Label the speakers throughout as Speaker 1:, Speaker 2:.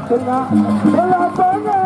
Speaker 1: tengah lapangan.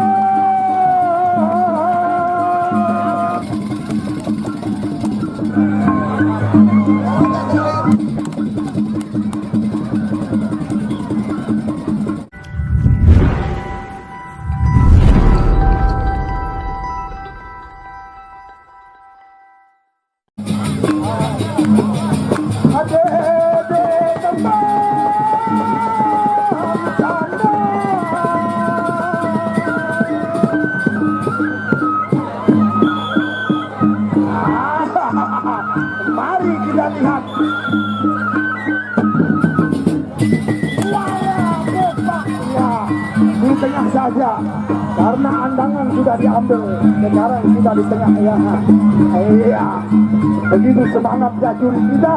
Speaker 1: Mari kita lihat. Di tengah saja, karena andangan sudah diambil. Sekarang kita di tengah ya. Iya, begitu semangat jajuri kita.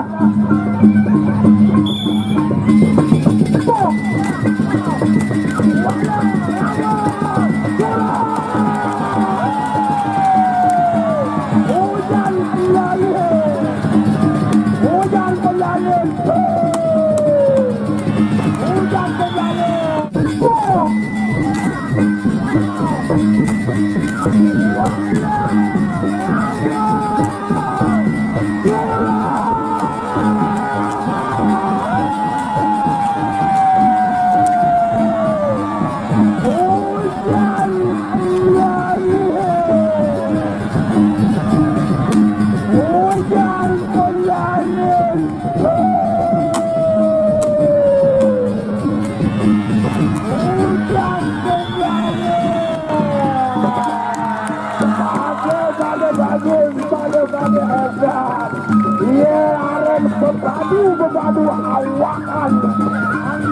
Speaker 1: Bebadu awakan,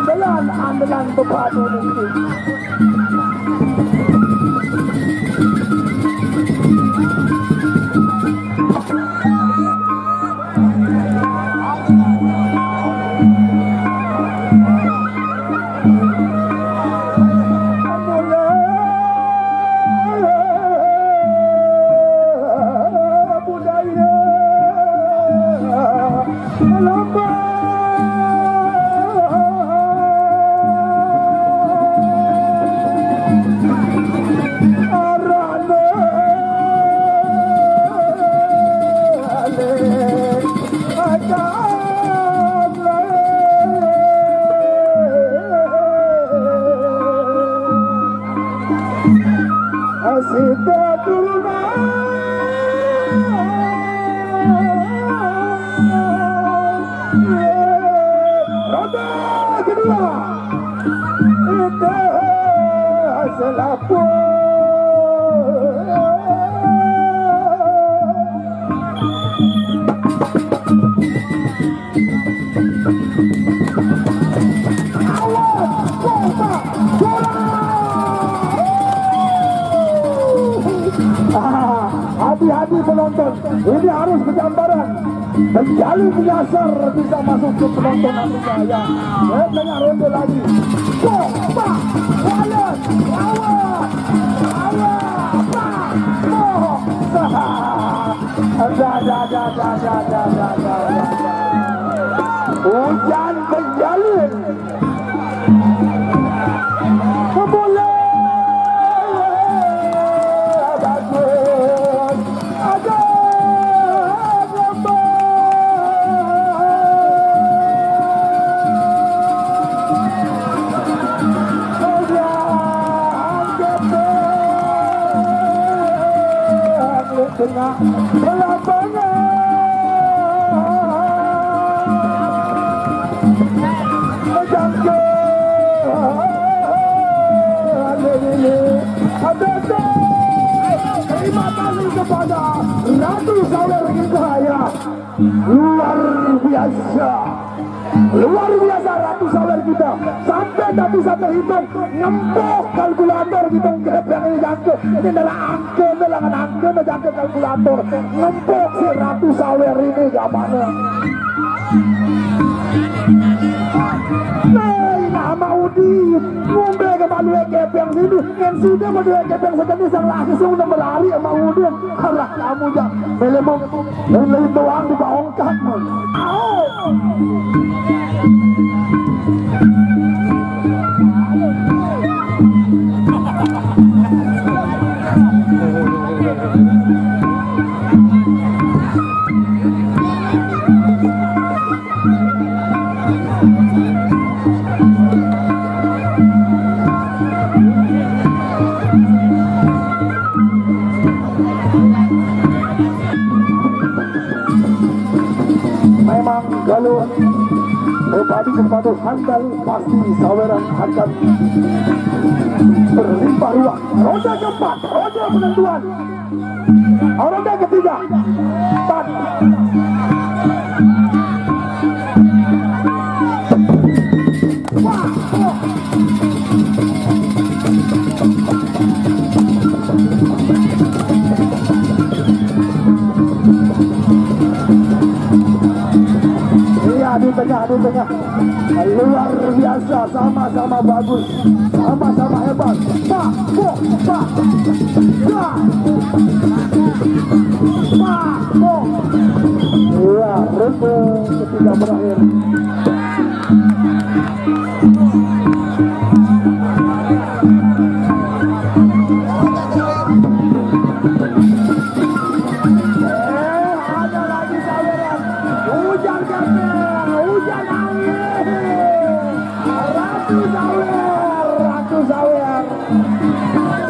Speaker 1: andalan bebadu mungkin. Hati-hati penonton, ini harus bergambaran. Menjalin menyasar bisa masuk ke penonton nanti saya. Tengah ronde lagi. Pak, walet, awat, hujan menjalin. Tengah lapangan. Terima kasih kepada Ratu Sawer Hidayah. Luar biasa Ratu Sawer kita. Sampai tak bisa terhitung. Ngempok kalkulator kita grab yang ini jangke. Ini adalah angka, bilangan angka jangke kalkulator. Ngempok si Ratu Sawer ini gak mana. Nah, sama Udin ngombe kembali kepeng sini yang sudah berdua kepeng sejenis yang langsung udah berlari sama Udin karena kamu ya melemong yang doang di bawangkat memang kalau berbadi kepada handal pasti saweran akan berlimpah ruang. Ronde keempat, ronde penentuan, ronde ketiga, 4. Di tengah luar biasa, sama-sama bagus, sama-sama hebat. Iya, ronde ketiga berakhir.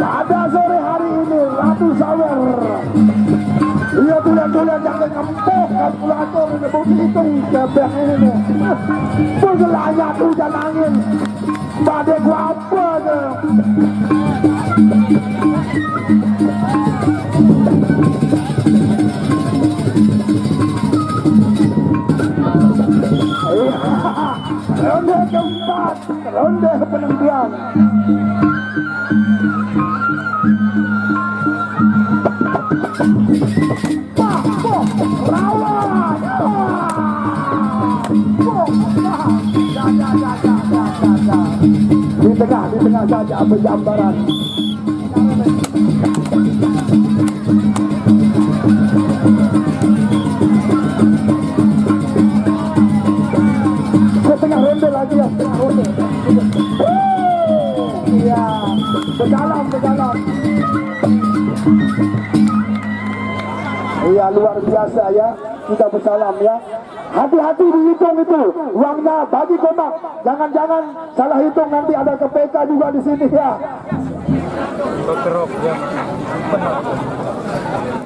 Speaker 1: Pada sore hari ini Ratu Sawer dia tulen-tulen yang ngempuk kalkulator ini hitung kebek ini bergelayat hujan angin badai apa ronde keempat, ronde penentuan. Di tengah saja berjambaran. Setengah ronde lagi ya, setengah ronde. Iya, berjalan. Iya, luar biasa ya. Kita bersalam ya. Hati-hati dihitung itu uangnya bagi komak. Jangan-jangan salah hitung nanti ada KPK juga di sini ya.
Speaker 2: Berkerok ya.